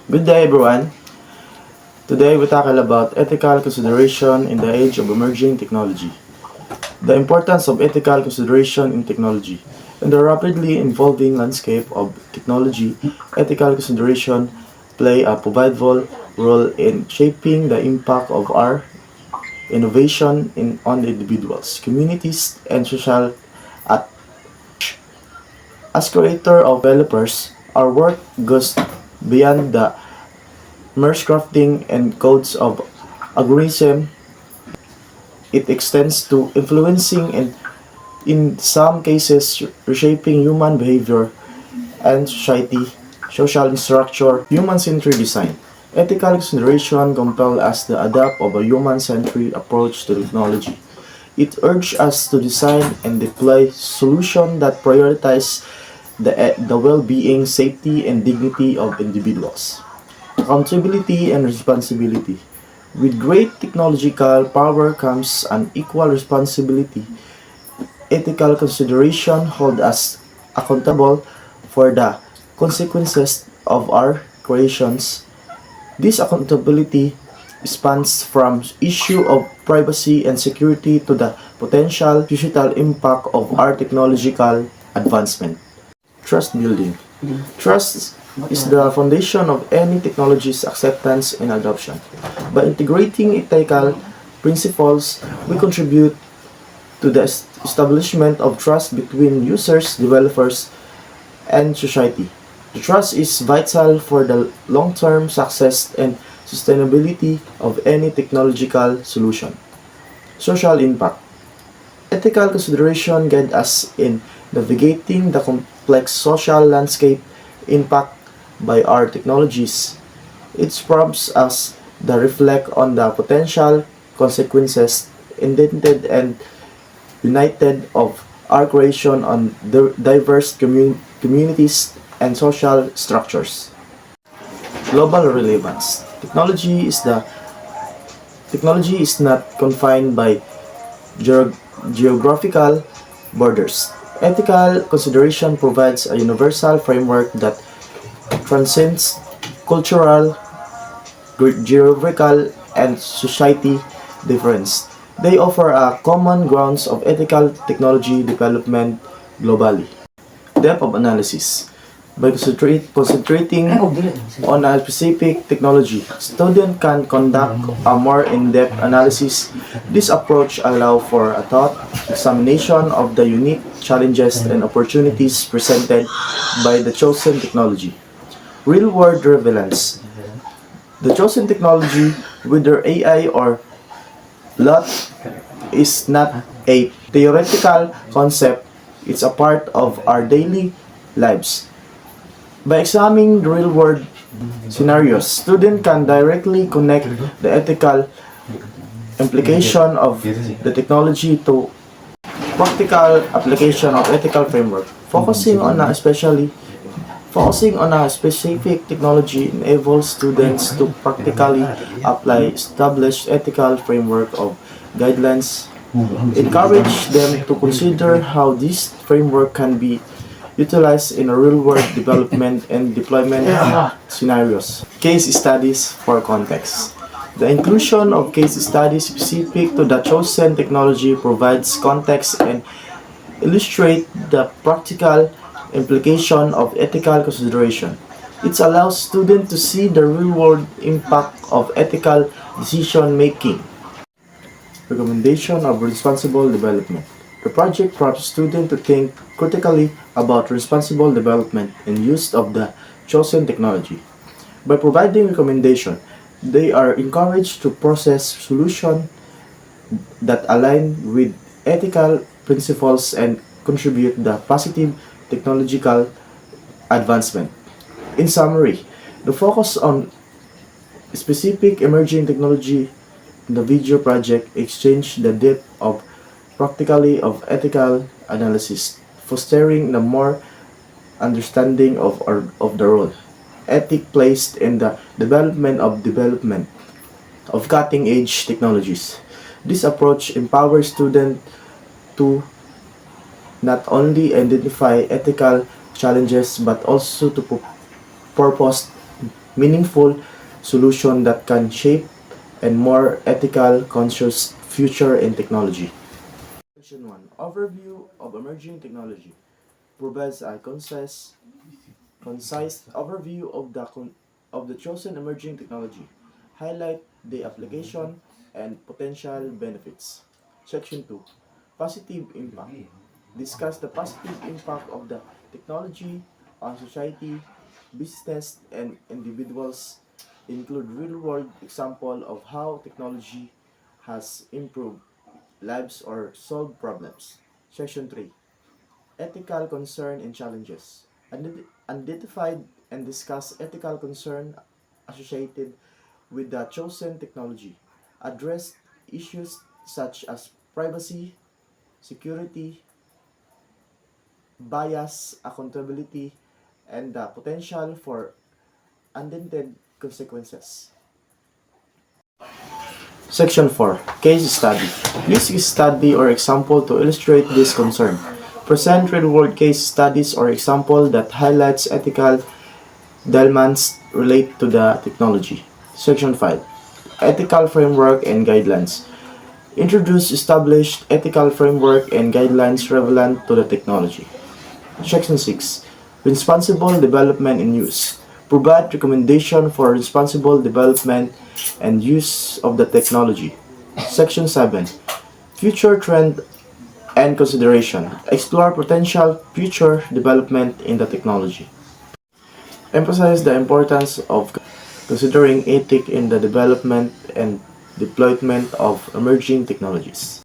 Good day, everyone. Today we tackle about ethical consideration in the age of emerging technology. The importance of ethical consideration in technology. In the rapidly evolving landscape of technology, ethical consideration play a pivotal role in shaping the impact of our innovation on individuals, communities, and social at as creator of developers, our work goes beyond the merge crafting and codes of algorithm. It extends to influencing and, in some cases, reshaping human behavior and social structure, human-centered design. Ethical consideration compel us to adapt of a human-centered approach to technology. It urges us to design and deploy solutions that prioritize the well-being, safety, and dignity of individuals. Accountability and responsibility. With great technological power comes an equal responsibility. Ethical consideration hold us accountable for the consequences of our creations. This accountability spans from issue of privacy and security to the potential societal impact of our technological advancement. Trust building. Trust is the foundation of any technology's acceptance and adoption. By integrating ethical principles, we contribute to the establishment of trust between users, developers, and society. The trust is vital for the long-term success and sustainability of any technological solution. Social impact. Ethical consideration guide us in navigating the complex social landscape impact by our technologies. It prompts us to reflect on the potential consequences intended and united of our creation on diverse communities and social structures. Global relevance. Technology is not confined by geographical borders. Ethical consideration provides a universal framework that transcends cultural, geographical, and society difference. They offer a common grounds of ethical technology development globally. Depth of analysis. By concentrating on a specific technology, student can conduct a more in-depth analysis. This approach allows for a thought examination of the unique challenges and opportunities presented by the chosen technology. Real-world relevance. The chosen technology, whether AI or LOT, is not a theoretical concept, it's a part of our daily lives. By examining the real-world scenarios, students can directly connect the ethical implication of the technology to practical application of ethical framework. Focusing on a specific technology enables students to practically apply established ethical framework of guidelines. Encourage them to consider how this framework can be utilized in a real-world development and deployment scenarios. Case studies for context. The inclusion of case studies specific to the chosen technology provides context and illustrates the practical implication of ethical consideration. It allows students to see the real-world impact of ethical decision-making. Recommendation of responsible development. The project prompts students to think critically about responsible development and use of the chosen technology. By providing recommendation, they are encouraged to process solutions that align with ethical principles and contribute the positive technological advancement. In summary, the focus on specific emerging technology in the video project exchange the depth of practically of ethical analysis, fostering the more understanding of the role ethic placed in the development of cutting-edge technologies. This approach empowers students to not only identify ethical challenges but also to purpose meaningful solution that can shape a more ethical, conscious future in technology. Section 1. Overview of emerging technology provides a concise overview of the chosen emerging technology, highlight the application and potential benefits. Section 2. Positive impact. Discuss the positive impact of the technology on society, business, and individuals. Include real-world example of how technology has improved lives or solved problems. Section 3. Ethical concern and challenges. Identified and discuss ethical concern associated with the chosen technology. Address issues such as privacy, security, bias, accountability, and the potential for unintended consequences. Section 4. Case study. Use case study or example to illustrate this concern. Present real-world case studies or example that highlights ethical dilemmas relate to the technology. Section 5. Ethical framework and guidelines. Introduce established ethical framework and guidelines relevant to the technology. Section 6. Responsible development and use. Provide recommendation for responsible development and use of the technology. Section 7. Future trend and consideration. Explore potential future development in the technology. Emphasize the importance of considering ethics in the development and deployment of emerging technologies.